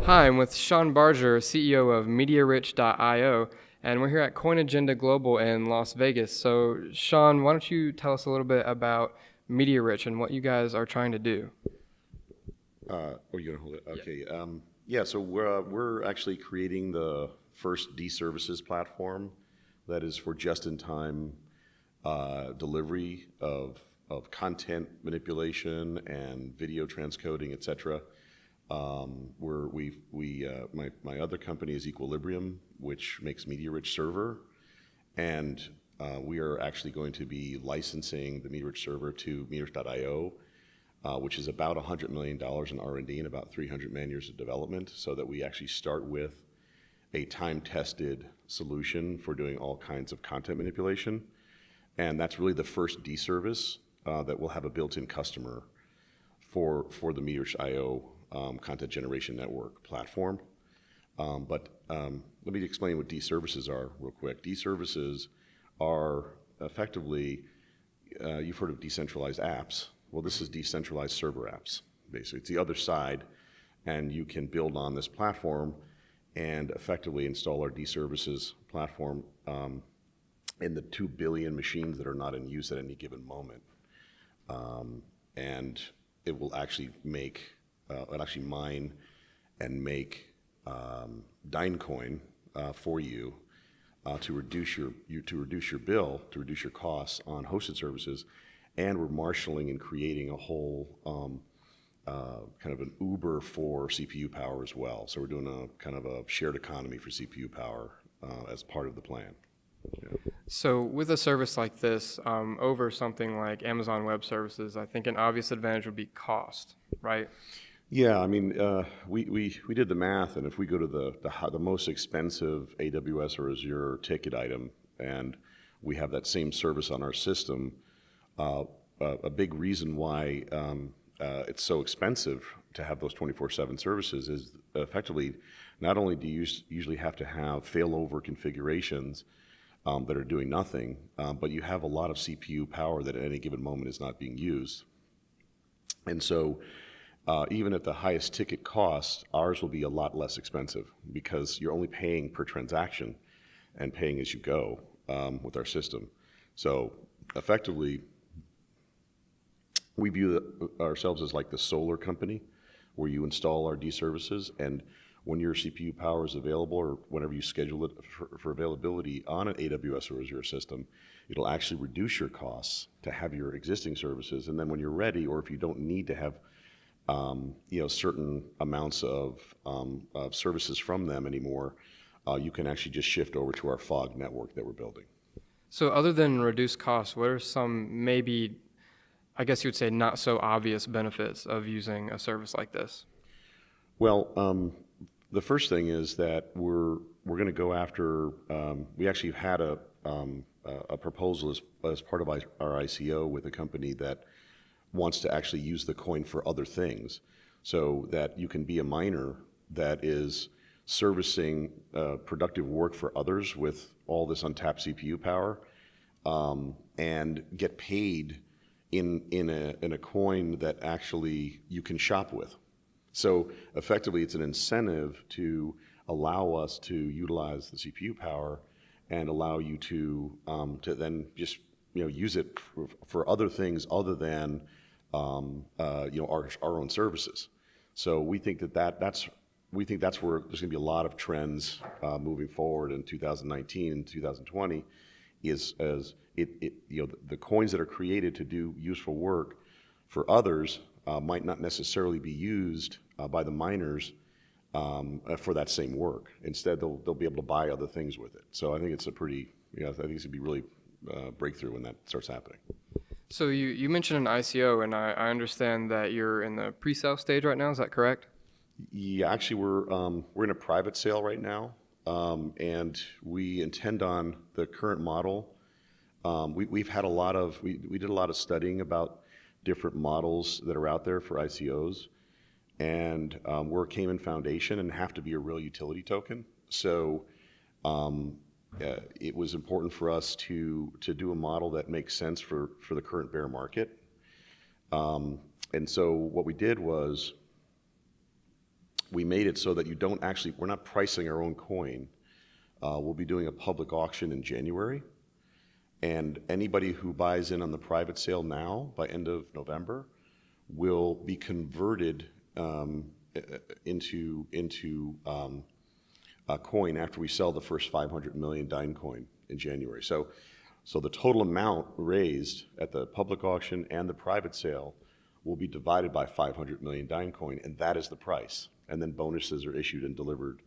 Hi, I'm with Sean Barger, CEO of MediaRich.io, and we're here at Coin Agenda Global in Las Vegas. So, Sean, why don't you tell us a little bit about MediaRich and what you guys are trying to do? You're gonna hold it? Okay. So we're actually creating the first D-services platform that is for just-in-time delivery of content manipulation and video transcoding, etc. My other company is Equilibrium, which makes MediaRich server, and we are actually going to be licensing the MediaRich server to MediaRich.io, which is about $100 million in R&D and about 300 man-years of development, so that we actually start with a time-tested solution for doing all kinds of content manipulation. And that's really the first D-service that will have a built-in customer for the MediaRich.io content generation network platform. But let me explain what D-services are real quick. D-services are effectively, you've heard of decentralized apps. Well, this is decentralized server apps, basically. It's the other side, and you can build on this platform and effectively install our D-services platform in the 2 billion machines that are not in use at any given moment. And it will actually mine and make Dynecoin for you to reduce your bill, to reduce your costs on hosted services. And we're marshaling and creating a whole kind of an Uber for CPU power as well. So we're doing a kind of a shared economy for CPU power as part of the plan. Yeah. So with a service like this, over something like Amazon Web Services, I think an obvious advantage would be cost, right? Yeah, I mean, we did the math, and if we go to the most expensive AWS or Azure ticket item, and we have that same service on our system, a big reason why it's so expensive to have those 24/7 services is effectively not only do you usually have to have failover configurations that are doing nothing, but you have a lot of CPU power that at any given moment is not being used. And so even at the highest ticket cost, ours will be a lot less expensive because you're only paying per transaction and paying as you go with our system. So effectively, we view ourselves as like the solar company where you install our D-services, and when your CPU power is available or whenever you schedule it for availability on an AWS or Azure system, it'll actually reduce your costs to have your existing services. And then when you're ready, or if you don't need to have certain amounts of services from them anymore, you can actually just shift over to our fog network that we're building. So other than reduced costs, what are some maybe, I guess you would say, not so obvious benefits of using a service like this? Well, the first thing is that we're going to go after. We actually had a proposal as part of our ICO with a company that wants to actually use the coin for other things, so that you can be a miner that is servicing productive work for others with all this untapped CPU power, and get paid in a coin that actually you can shop with. So effectively, it's an incentive to allow us to utilize the CPU power and allow you to then just use it for other things other than our own services. So we think that's where there's going to be a lot of trends moving forward in 2019 and 2020. Is as the coins that are created to do useful work for others might not necessarily be used by the miners for that same work. Instead, they'll be able to buy other things with it. So I think it's I think it's going to be really breakthrough when that starts happening. So you mentioned an ICO, and I understand that you're in the pre-sale stage right now. Is that correct? Yeah, actually, we're in a private sale right now, and we intend on the current model. We did a lot of studying about different models that are out there for ICOs, and we're a Cayman Foundation and have to be a real utility token. So it was important for us to do a model that makes sense for the current bear market. And so what we did was we made it so that we're not pricing our own coin. We'll be doing a public auction in January, and anybody who buys in on the private sale now, by end of November, will be converted into a coin after we sell the first 500 million Dine coin in January. So the total amount raised at the public auction and the private sale will be divided by 500 million Dine coin, and that is the price. And then bonuses are issued and delivered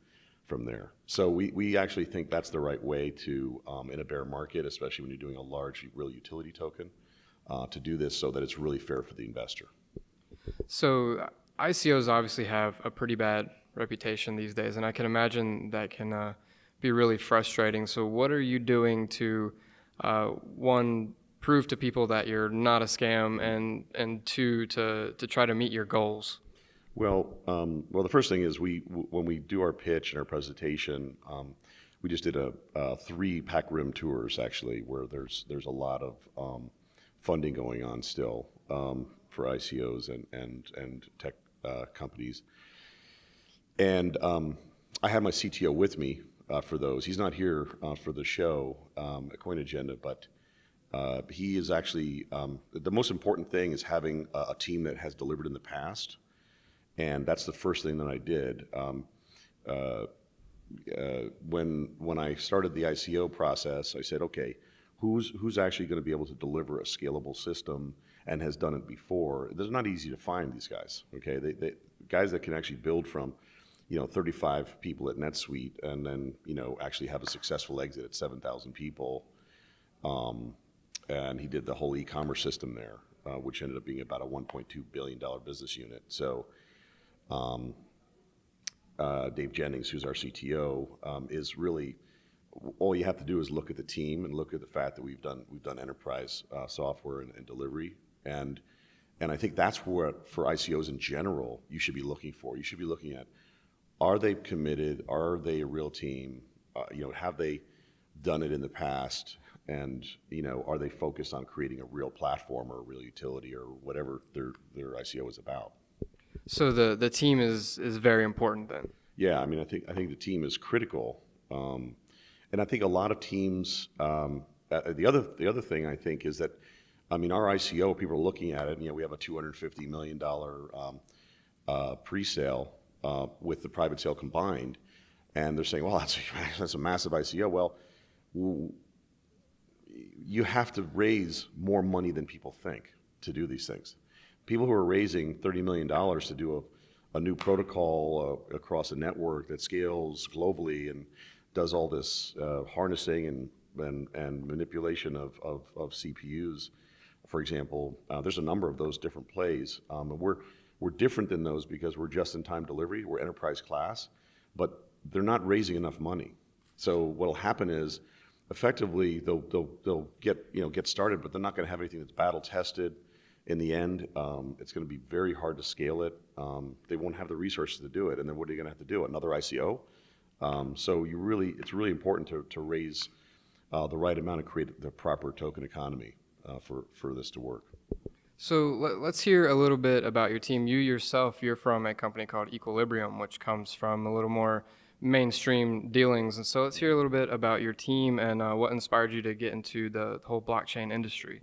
from there. So we actually think that's the right way to, in a bear market, especially when you're doing a large real utility token, to do this so that it's really fair for the investor. So ICOs obviously have a pretty bad reputation these days, and I can imagine that can be really frustrating. So what are you doing to, one, prove to people that you're not a scam, and two, to try to meet your goals? Well, the first thing is when we do our pitch and our presentation, we just did a 3 pack room tours actually, where there's a lot of funding going on still for ICOs and tech companies. And I had my CTO with me for those. He's not here for the show at Coin Agenda, but he is actually, the most important thing is having a team that has delivered in the past. And that's the first thing that I did. When I started the ICO process, I said, okay, who's actually going to be able to deliver a scalable system and has done it before? It's not easy to find these guys. Okay, they guys that can actually build from 35 people at NetSuite and then actually have a successful exit at 7,000 people. And he did the whole e-commerce system there, which ended up being about a $1.2 billion business unit. So Dave Jennings, who's our CTO, is really, all you have to do is look at the team and look at the fact that we've done enterprise software and delivery, and I think that's what, for ICOs in general, you should be looking for. You should be looking at, are they committed? Are they a real team? Have they done it in the past? And are they focused on creating a real platform or a real utility or whatever their ICO is about? So the team is very important then. Yeah, I mean, I think the team is critical, and I think a lot of teams. The other thing I think is that, I mean, our ICO, people are looking at it. We have a $250 million pre-sale with the private sale combined, and they're saying, "Well, that's a massive ICO." Well, you have to raise more money than people think to do these things. People who are raising $30 million to do a new protocol across a network that scales globally and does all this harnessing and manipulation of CPUs, for example, there's a number of those different plays. And we're different than those because we're just-in-time delivery. We're enterprise class, but they're not raising enough money. So what'll happen is, effectively, they'll get started, but they're not going to have anything that's battle tested. In the end, it's going to be very hard to scale it. They won't have the resources to do it, and then what are you going to have to do? Another ICO? So it's really important to raise the right amount and create the proper token economy for this to work. So let's hear a little bit about your team. You yourself, you're from a company called Equilibrium, which comes from a little more mainstream dealings. And so let's hear a little bit about your team and what inspired you to get into the whole blockchain industry.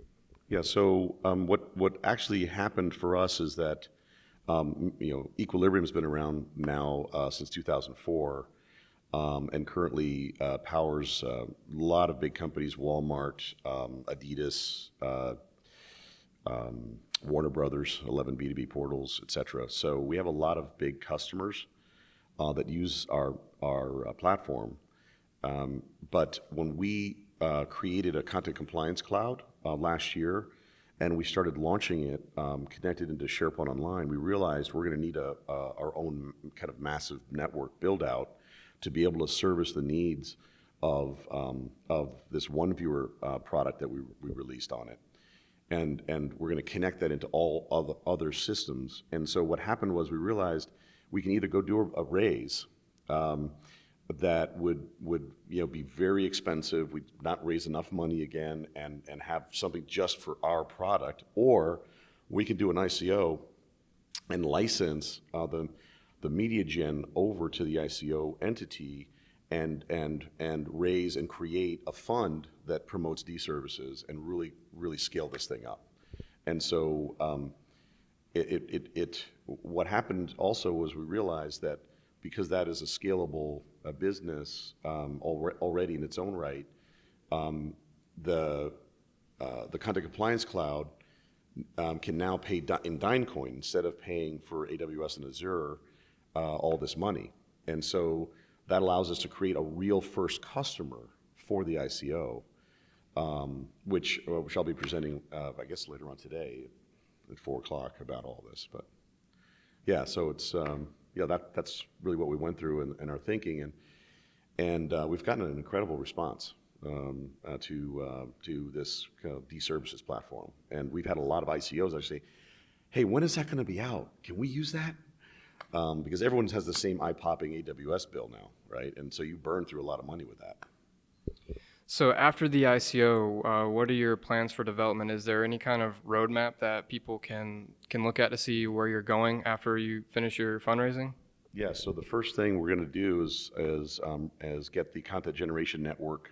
Yeah, so what actually happened for us is that Equilibrium's been around now since 2004, and currently powers a lot of big companies: Walmart, Adidas, Warner Brothers, 11 B2B portals, etc. So we have a lot of big customers that use our platform. But when we created a content compliance cloud last year, and we started launching it connected into SharePoint Online, we realized we're going to need our own kind of massive network build out to be able to service the needs of this one viewer product that we released on it. And we're going to connect that into all other systems. And so what happened was we realized we can either go do a raise that would be very expensive, we'd not raise enough money again, and have something just for our product, or we could do an ICO and license the media gen over to the ICO entity and raise and create a fund that promotes D-services and really scale this thing up. And so what happened also was we realized that because that is a scalable business already in its own right, the Content Compliance Cloud can now pay in Dinecoin instead of paying for AWS and Azure all this money. And so that allows us to create a real first customer for the ICO, which I'll be presenting, I guess, later on today at 4 o'clock about all this. But yeah, so it's that's really what we went through and our thinking, and we've gotten an incredible response to this kind of D-services platform. And we've had a lot of ICOs actually say, hey, when is that going to be out? Can we use that? Because everyone has the same eye-popping AWS bill now, right? And so you burn through a lot of money with that. So after the ICO, what are your plans for development? Is there any kind of roadmap that people can look at to see where you're going after you finish your fundraising? Yeah, so the first thing we're going to do is get the content generation network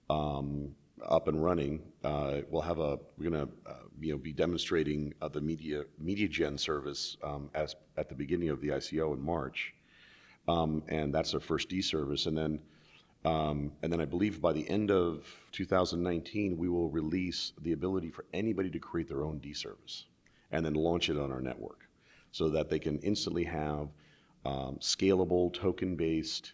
up and running. We're going to be demonstrating the media gen service at the beginning of the ICO in March, and that's our first D service. And then I believe by the end of 2019 we will release the ability for anybody to create their own D service and then launch it on our network, so that they can instantly have scalable token-based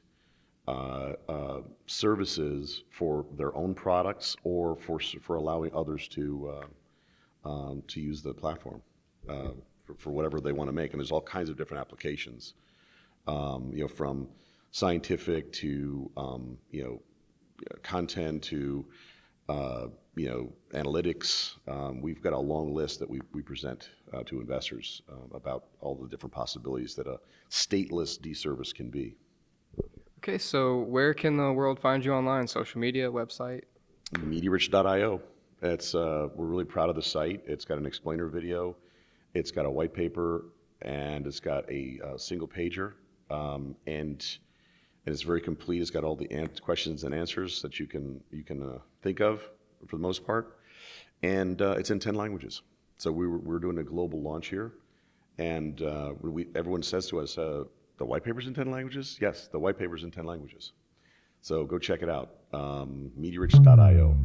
services for their own products or for allowing others to use the platform for whatever they want to make. And there's all kinds of different applications, from scientific to content to analytics. We've got a long list that we present to investors about all the different possibilities that a stateless D-service can be. Okay, so where can the world find you online? Social media, website? MediaRich.io. We're really proud of the site. It's got an explainer video, it's got a white paper, and it's got a single pager, and it's very complete. It's got all the questions and answers that you can think of for the most part, and it's in 10 languages. So we're doing a global launch here, and everyone says to us, the white paper's in 10 languages? Yes, the white paper's in 10 languages. So go check it out, MediaRich.io.